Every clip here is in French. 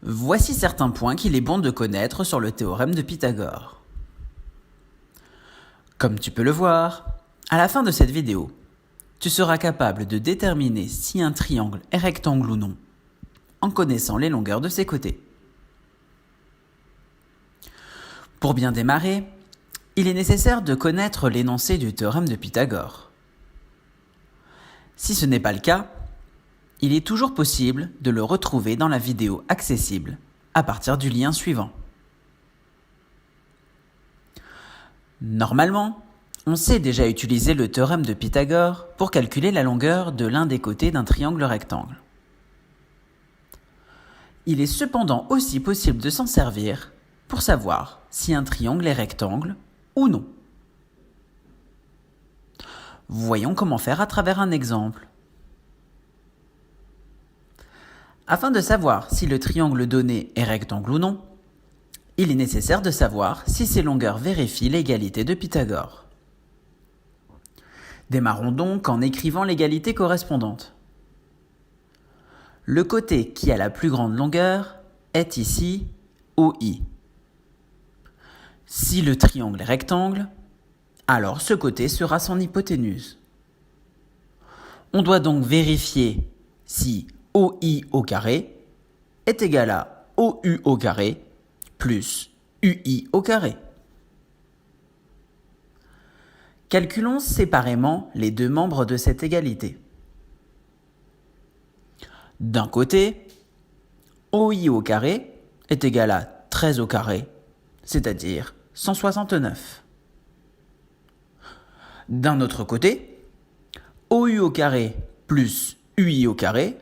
Voici certains points qu'il est bon de connaître sur le théorème de Pythagore. Comme tu peux le voir, à la fin de cette vidéo, tu seras capable de déterminer si un triangle est rectangle ou non, en connaissant les longueurs de ses côtés. Pour bien démarrer, il est nécessaire de connaître l'énoncé du théorème de Pythagore. Si ce n'est pas le cas, il est toujours possible de le retrouver dans la vidéo accessible à partir du lien suivant. Normalement, on sait déjà utiliser le théorème de Pythagore pour calculer la longueur de l'un des côtés d'un triangle rectangle. Il est cependant aussi possible de s'en servir pour savoir si un triangle est rectangle ou non. Voyons comment faire à travers un exemple. Afin de savoir si le triangle donné est rectangle ou non, il est nécessaire de savoir si ses longueurs vérifient l'égalité de Pythagore. Démarrons donc en écrivant l'égalité correspondante. Le côté qui a la plus grande longueur est ici OI. Si le triangle est rectangle, alors ce côté sera son hypoténuse. On doit donc vérifier si OI au carré est égal à OU au carré plus UI au carré. Calculons séparément les deux membres de cette égalité. D'un côté, OI au carré est égal à 13 au carré, c'est-à-dire 169. D'un autre côté, OU au carré plus UI au carré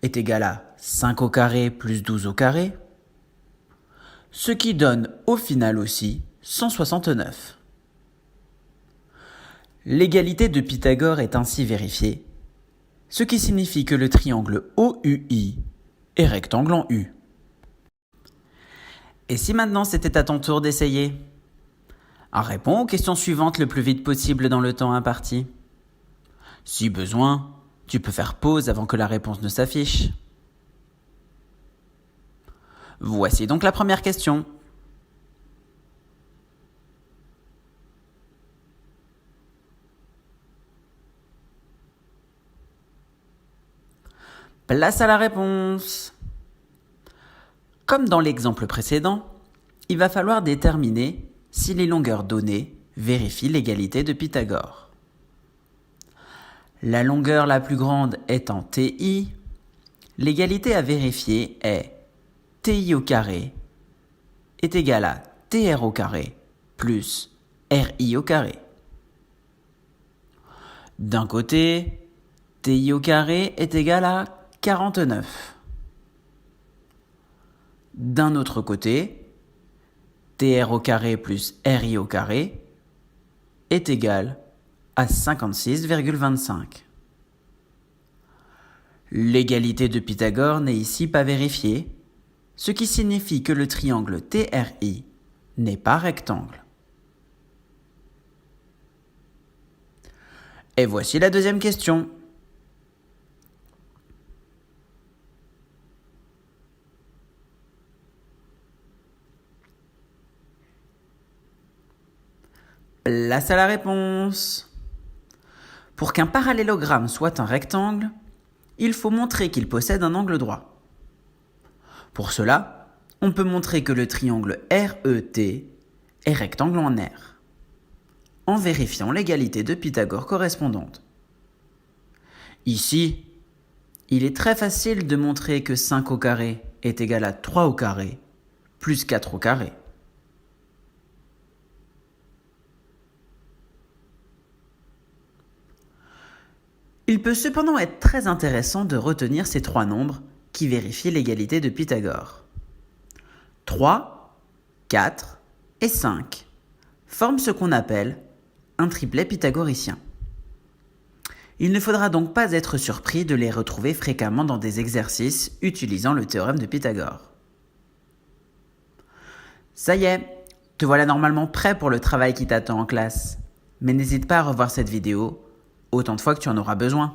est égal à 5 au carré plus 12 au carré, ce qui donne au final aussi 169. L'égalité de Pythagore est ainsi vérifiée, ce qui signifie que le triangle OUI est rectangle en U. Et si maintenant c'était à ton tour d'essayer ? Réponds aux questions suivantes le plus vite possible dans le temps imparti. Si besoin, tu peux faire pause avant que la réponse ne s'affiche. Voici donc la première question. Place à la réponse. Comme dans l'exemple précédent, il va falloir déterminer si les longueurs données vérifient l'égalité de Pythagore. La longueur la plus grande étant TI, l'égalité à vérifier est TI au carré est égal à TR au carré plus RI au carré. D'un côté, TI au carré est égal à 49. D'un autre côté, TR au carré plus RI au carré est égal à 56,25. L'égalité de Pythagore n'est ici pas vérifiée, ce qui signifie que le triangle TRI n'est pas rectangle. Et voici la deuxième question. Place à la réponse. Pour qu'un parallélogramme soit un rectangle, il faut montrer qu'il possède un angle droit. Pour cela, on peut montrer que le triangle RET est rectangle en R, en vérifiant l'égalité de Pythagore correspondante. Ici, il est très facile de montrer que 5 au carré est égal à 3 au carré plus 4 au carré. Il peut cependant être très intéressant de retenir ces trois nombres qui vérifient l'égalité de Pythagore. 3, 4 et 5 forment ce qu'on appelle un triplet pythagoricien. Il ne faudra donc pas être surpris de les retrouver fréquemment dans des exercices utilisant le théorème de Pythagore. Ça y est, te voilà normalement prêt pour le travail qui t'attend en classe. Mais n'hésite pas à revoir cette vidéo autant de fois que tu en auras besoin.